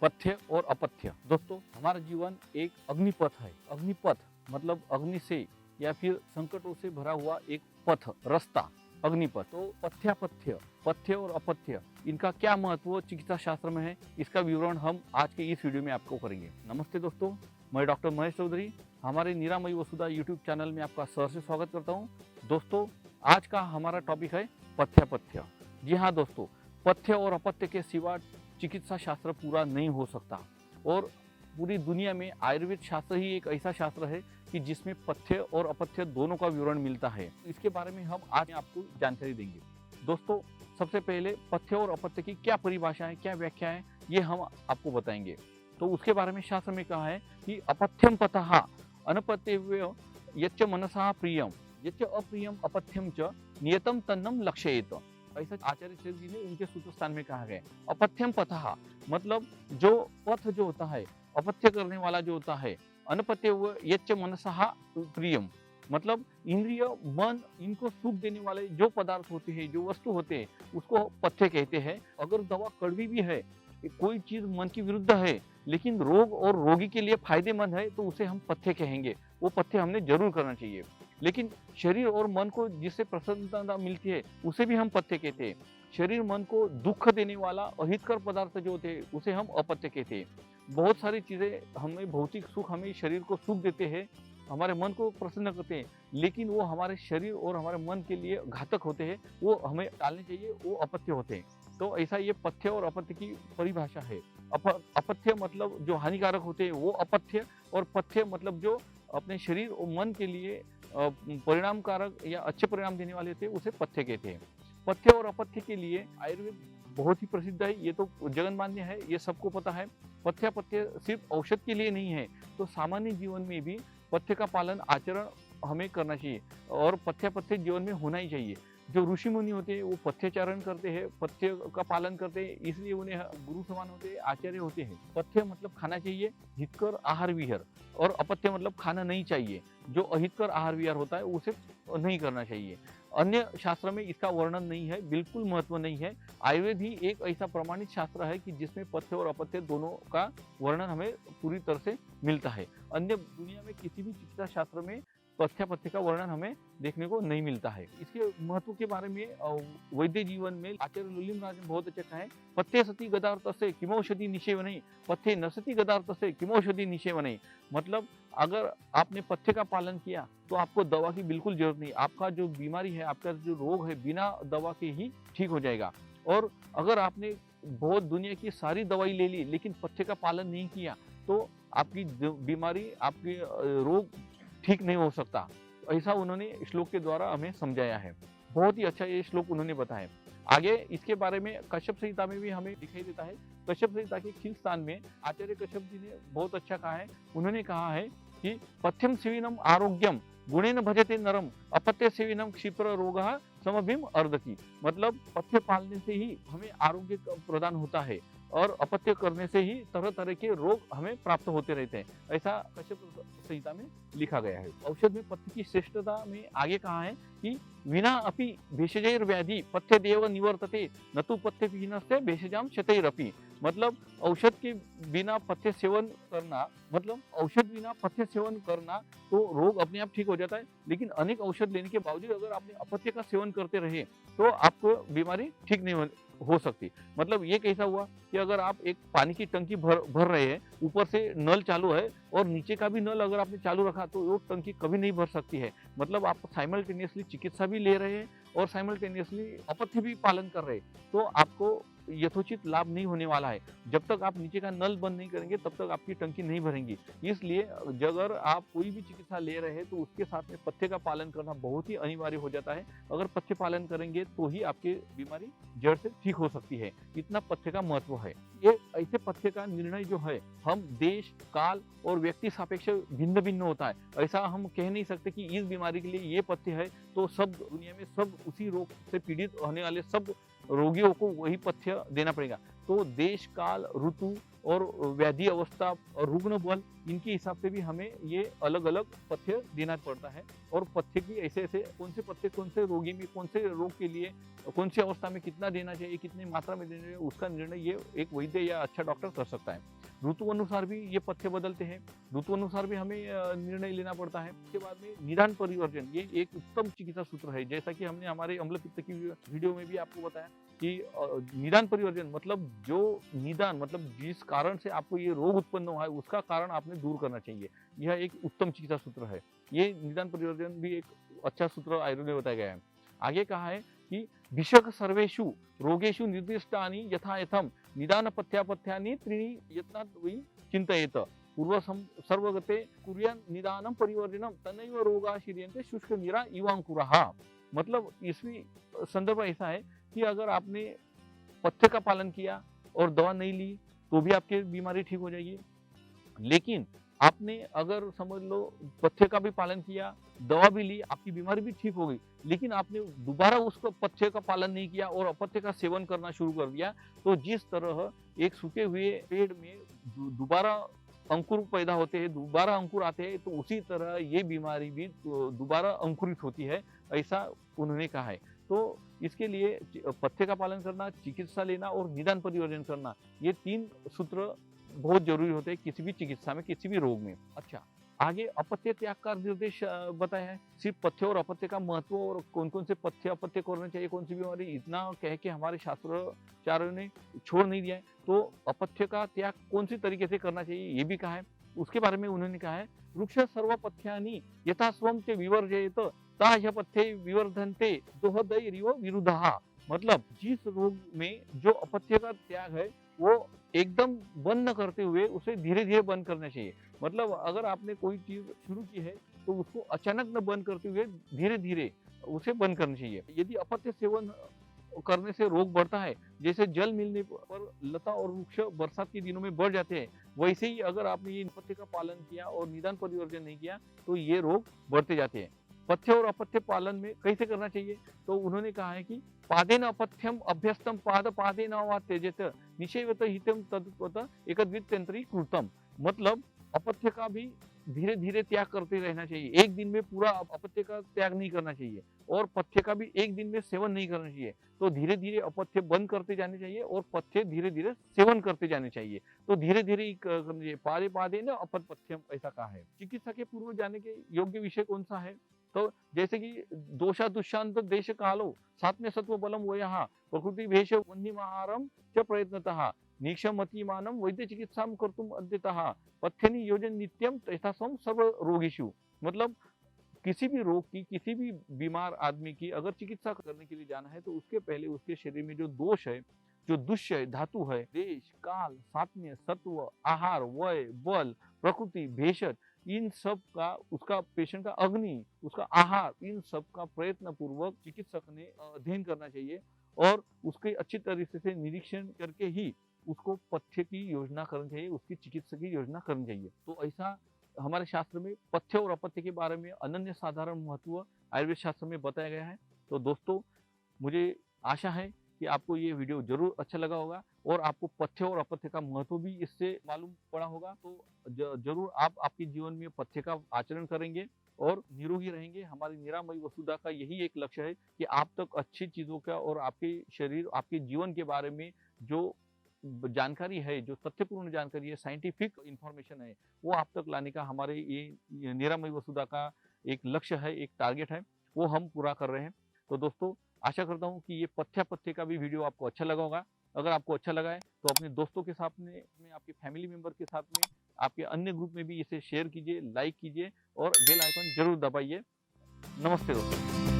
पथ्य और अपथ्य। दोस्तों, हमारा जीवन एक अग्निपथ है। अग्निपथ मतलब अग्नि से या फिर संकटों से भरा हुआ एक पथ, रास्ता, अग्निपथ। तो पथ्यापथ्य, पथ्य और अपथ्य, इनका क्या महत्व चिकित्सा शास्त्र में है, इसका विवरण हम आज के इस वीडियो में आपको करेंगे। नमस्ते दोस्तों, मैं डॉक्टर महेश चौधरी हमारे निरामयी वसुधा यूट्यूब चैनल में आपका सहर्ष स्वागत करता हूं। दोस्तों, आज का हमारा टॉपिक है पथ्यापथ्य। जी हाँ दोस्तों, पथ्य और अपथ्य के सिवा चिकित्सा शास्त्र पूरा नहीं हो सकता और पूरी दुनिया में आयुर्वेद शास्त्र ही एक ऐसा शास्त्र है कि जिसमें पथ्य और अपथ्य दोनों का विवरण मिलता है। इसके बारे में हम आज आपको जानकारी देंगे। दोस्तों, सबसे पहले पथ्य और अपथ्य की क्या परिभाषा है, क्या व्याख्या है, ये हम आपको बताएंगे। तो उसके बारे में शास्त्र में कहा है कि अपथ्यम पथः अनपत्यव्य यच्च मनसा प्रियम यच्च अप्रियम अपथ्यम च नियतम तन्नम लक्ष्येत। ऐसा आचार्य चरक जी ने उनके सूत्र स्थान में कहा है। अपथ्यम पथः मतलब जो पथ जो होता है, अपथ्य करने वाला जो होता है, अनपत्यव्य यच्च मनसा प्रियम मतलब इंद्रिय मन इनको सुख देने वाले जो पदार्थ होते हैं, जो वस्तु होते हैं, उसको पथ्य कहते हैं। अगर दवा कड़वी भी है, कोई चीज मन की विरुद्ध है लेकिन रोग और रोगी के लिए फायदेमंद है, तो उसे हम पथ्य कहेंगे। वो पथ्य हमने जरूर करना चाहिए। लेकिन शरीर और मन को जिससे प्रसन्नता मिलती है उसे भी हम पथ्य कहते हैं। शरीर मन को दुख देने वाला अहितकर पदार्थ जो होते हैं उसे हम अपथ्य कहते हैं। बहुत सारी चीजें हमें भौतिक सुख, हमें शरीर को सुख देते हैं, हमारे मन को प्रसन्न करते हैं, लेकिन वो हमारे शरीर और हमारे मन के लिए घातक होते हैं, वो हमें टालने चाहिए, वो अपथ्य होते हैं। तो ऐसा ये पथ्य और अपथ्य की परिभाषा है। अपथ्य मतलब जो हानिकारक होते हैं वो अपथ्य, और पथ्य मतलब जो अपने शरीर और मन के लिए परिणामकारक या अच्छे परिणाम देने वाले थे उसे पथ्य कहते हैं। पथ्य और अपथ्य के लिए आयुर्वेद बहुत ही प्रसिद्ध है, ये तो जगन्मान्य है, ये सबको पता है। पथ्यापथ्य सिर्फ औषध के लिए नहीं है, तो सामान्य जीवन में भी पथ्य का पालन आचरण हमें करना चाहिए और पथ्यापथ्य जीवन में होना ही चाहिए। जो ऋषि मुनि होते हैं वो पथ्याचरण करते हैं, पथ्य का पालन करते हैं, इसलिए उन्हें गुरु समान होते हैं, आचार्य होते हैं। पथ्य मतलब खाना चाहिए, हितकर आहार विहार, और अपथ्य मतलब खाना नहीं चाहिए। जो अहितकर आहार विहार होता है उसे नहीं करना चाहिए। अन्य शास्त्र में इसका वर्णन नहीं है, बिल्कुल महत्व नहीं है। आयुर्वेद ही एक ऐसा प्रमाणित शास्त्र है कि जिसमें पथ्य और अपथ्य दोनों का वर्णन हमें पूरी तरह से मिलता है। अन्य दुनिया में किसी भी चिकित्सा शास्त्र में पथ्यापथ्य का वर्णन हमें देखने को नहीं मिलता है। इसके महत्व के बारे में वैद्य जीवन में आचार्य लुलिमराज ने बहुत अच्छा कहा है। पथ्ये सति गदार्थस्य किमौषधि निषेवने, पथ्ये न सति गदार्थस्य किमौषधि निषेवने मतलब अगर आपने पथ्य का पालन किया तो आपको दवा की बिल्कुल जरूरत नहीं। आपका जो बीमारी है, आपका जो रोग है, बिना दवा के ही ठीक हो जाएगा। और अगर आपने बहुत दुनिया की सारी दवाई ले ली लेकिन पथ्य का पालन नहीं किया तो आपकी बीमारी, आपके रोग ठीक नहीं हो सकता। ऐसा उन्होंने श्लोक के द्वारा हमें समझाया है। बहुत ही अच्छा ये श्लोक उन्होंने बताया। आगे इसके बारे में कश्यप संहिता में भी हमें दिखाई देता है। कश्यप संहिता के खील स्थान में आचार्य कश्यप जी ने बहुत अच्छा कहा है। उन्होंने कहा है कि पथ्यम सेविनम आरोग्यम गुणेन भजते नरम अपथ्य सेविनम क्षिप्र रोगः समभिम अर्धकी मतलब पथ्य पालने से ही हमें आरोग्य प्रदान होता है और अपथ्य करने से ही तरह तरह के रोग हमें प्राप्त होते रहते हैं। ऐसा कश्यप संहिता में लिखा गया है। औषध में पथ्य की श्रेष्ठता में आगे कहा है कि विना अपि भेषजैर व्याधि पथ्य देव निवर्तते न तो पथ्य विहीनस्य भेषजाम शतैरपि मतलब औषध के बिना पथ्य सेवन करना, मतलब औषध बिना पथ्य सेवन करना तो रोग अपने आप ठीक हो जाता है, लेकिन अनेक औषध लेने के बावजूद अगर आपने अपथ्य का सेवन करते रहे तो आपको बीमारी ठीक नहीं हो सकती। मतलब ये कैसा हुआ कि अगर आप एक पानी की टंकी भर रहे हैं, ऊपर से नल चालू है और नीचे का भी नल अगर आपने चालू रखा तो वो टंकी कभी नहीं भर सकती है। मतलब आप साइमल्टेनियसली चिकित्सा भी ले रहे हैं और साइमल्टेनियसली अपथ्य भी पालन कर रहे हैं, तो आपको यथोचित लाभ नहीं होने वाला है। जब तक आप नीचे का नल बंद नहीं करेंगे तब तक आपकी टंकी नहीं भरेंगी। इसलिए अगर आप कोई भी चिकित्सा ले रहे हैं तो उसके साथ में पथ्य का पालन करना बहुत ही अनिवार्य हो जाता है। अगर पथ्य पालन करेंगे तो ही आपकी बीमारी जड़ से ठीक हो सकती है। इतना पथ्य का महत्व है। ये ऐसे पथ्य का निर्णय जो है हम देश, काल और व्यक्ति सापेक्ष भिन्न भिन्न होता है। ऐसा हम कह नहीं सकते कि इस बीमारी के लिए ये पथ्य है तो सब दुनिया में सब उसी रोग से पीड़ित होने वाले सब रोगियों को वही पथ्य देना पड़ेगा। तो देश, काल, ऋतु और व्याधि अवस्था और रुग्ण बल इनके हिसाब से भी हमें ये अलग अलग पथ्य देना पड़ता है। और पथ्य की ऐसे ऐसे कौन से पथ्य कौन से रोगी में, कौन से रोग के लिए, कौन सी अवस्था में कितना देना चाहिए, कितनी मात्रा में देना चाहिए, उसका निर्णय ये एक वैद्य या अच्छा डॉक्टर कर सकता है। ऋतु अनुसार भी ये पथ्य बदलते हैं, ऋतु अनुसार भी हमें निर्णय लेना पड़ता है। उसके बाद में निदान परिवर्जन, ये एक उत्तम चिकित्सा सूत्र है। जैसा कि हमने हमारे अम्ल पित्त की वीडियो में भी आपको बताया कि निदान परिवर्जन मतलब जो निदान मतलब जिस कारण से आपको ये रोग उत्पन्न हुआ है उसका कारण आपने दूर करना चाहिए। यह एक उत्तम चिकित्सा सूत्र है। ये निदान परिवर्जन भी एक अच्छा सूत्र आयुर्वेद में बताया गया है। आगे कहा है कि भिषक सर्वेषु रोगेषु निर्दिष्टानि यथायथम निदान पथ्यापथ्यानि त्रीणि यत्नात् वै चिन्तयेत पूर्व सर्वगते कुर्यान् निदानम परिवर्जनम तनैव रोगा शीर्यन्ते शुष्क नीरा इवांकुरः। मतलब इसमें संदर्भ ऐसा है कि अगर आपने पथ्य का पालन किया और दवा नहीं ली तो भी आपकी बीमारी ठीक हो जाएगी, लेकिन आपने अगर समझ लो पथ्य का भी पालन किया, दवा भी ली, आपकी बीमारी भी ठीक हो गई, लेकिन आपने दोबारा उसको पथ्य का पालन नहीं किया और अपथ्य का सेवन करना शुरू कर दिया, तो जिस तरह एक सूखे हुए पेड़ में दोबारा अंकुर पैदा होते हैं, दोबारा अंकुर आते हैं, तो उसी तरह ये बीमारी भी दोबारा अंकुरित होती है, ऐसा उन्होंने कहा है। तो इसके लिए पथ्य का पालन करना, चिकित्सा लेना और निदान परिवर्जन करना, ये 3 सूत्र बहुत जरूरी होते हैं किसी भी चिकित्सा में, किसी भी रोग में। अच्छा, आगे अपत्य त्याग का निर्देश बताया है। सिर्फ पथ्य और अपत्य का महत्व और कौन कौन से पथ्य अपत्य करने चाहिए, कौन सी बीमारी, इतना कह के हमारे शास्त्राचार्यों ने छोड़ नहीं दिया है। तो अपथ्य का त्याग कौन सी तरीके से करना चाहिए ये भी कहा है। उसके बारे में उन्होंने कहा है वृक्ष सर्व पथ्यानि यथा स्वम च विवर्जयेत ताह्य पथ्ये विवर्धन्ते दोहदैरिव विरुद्धः। मतलब जिस रोग में जो अपथ्य का त्याग है वो एकदम बंद न करते हुए उसे धीरे धीरे बंद करना चाहिए। मतलब अगर आपने कोई चीज शुरू की है तो उसको अचानक न बंद करते हुए धीरे धीरे उसे बंद करना चाहिए। यदि अपथ्य सेवन करने से रोग बढ़ता है, जैसे जल मिलने पर लता और वृक्ष बरसात के दिनों में बढ़ जाते हैं, वैसे ही अगर आपने ये पथ्य का पालन किया और निदान परिवर्जन नहीं किया तो ये रोग बढ़ते जाते हैं। पथ्य और अपथ्य पालन में कैसे करना चाहिए, तो उन्होंने कहा है कि पादेन अपथ्यम अभ्यस्तम पाद पादेन वा त्यजेत निषेवत हितम तद्वत एकद्वित्यंतरी कृतम। मतलब अपथ्य का भी धीरे धीरे त्याग करते रहना चाहिए, एक दिन में पूरा अपथ्य का त्याग नहीं करना चाहिए और पथ्य का भी एक दिन में सेवन नहीं करना चाहिए। तो धीरे धीरे अपथ्य बंद करते जाने चाहिए और पथ्य धीरे धीरे सेवन करते जाने चाहिए। तो धीरे धीरे करना चाहिए। पादे पादे न अपथ्यम, ऐसा कहा है। चिकित्सा के पूर्व जाने के योग्य विषय कौन सा है, तो जैसे कि दोषा दुष्शांत देश कालो सात्म्य सत्व बलम वयः प्रकृति भेष वह्निमाहारम च प्रयत्नतः निक्षमतिमानम वैद्य चिकित्साम कर्तुम अद्यतः पथ्यनि योजन नित्यम तथासम सर्व रोगीषु। मतलब किसी भी रोग की, किसी भी बीमार आदमी की अगर चिकित्सा करने के लिए जाना है तो उसके पहले उसके शरीर में जो दोष है, जो दुष्य धातु है, देश काल सात्म्य सत्व आहार वय बल प्रकृति भेषज, इन सब का, उसका पेशेंट का अग्नि, उसका आहार, इन सब का प्रयत्न पूर्वक चिकित्सक ने अध्ययन करना चाहिए और उसके अच्छी तरीके से निरीक्षण करके ही उसको पथ्य की योजना करनी चाहिए, उसकी चिकित्सा की योजना करनी चाहिए। तो ऐसा हमारे शास्त्र में पथ्य और अपथ्य के बारे में अनन्य साधारण महत्व आयुर्वेद शास्त्र में बताया गया है। तो दोस्तों, मुझे आशा है कि आपको ये वीडियो जरूर अच्छा लगा होगा और आपको पथ्य और अपथ्य का महत्व भी इससे मालूम पड़ा होगा। तो जरूर आप आपके जीवन में पथ्य का आचरण करेंगे और निरोगी रहेंगे। हमारी निरामयी वसुधा का यही एक लक्ष्य है कि आप तक अच्छी चीजों का और आपके शरीर, आपके जीवन के बारे में जो जानकारी है, जो तथ्यपूर्ण जानकारी है, साइंटिफिक इंफॉर्मेशन है, वो आप तक लाने का हमारे ये निरामयी वसुधा का एक लक्ष्य है, एक टारगेट है, वो हम पूरा कर रहे हैं। तो दोस्तों, आशा करता हूँ कि ये पथ्य का भी वीडियो आपको अच्छा लगा होगा। अगर आपको अच्छा लगा है तो अपने दोस्तों के साथ में, आपके फैमिली मेंबर के साथ में, आपके अन्य ग्रुप में भी इसे शेयर कीजिए, लाइक कीजिए और बेल आइकन जरूर दबाइए। नमस्ते दोस्तों।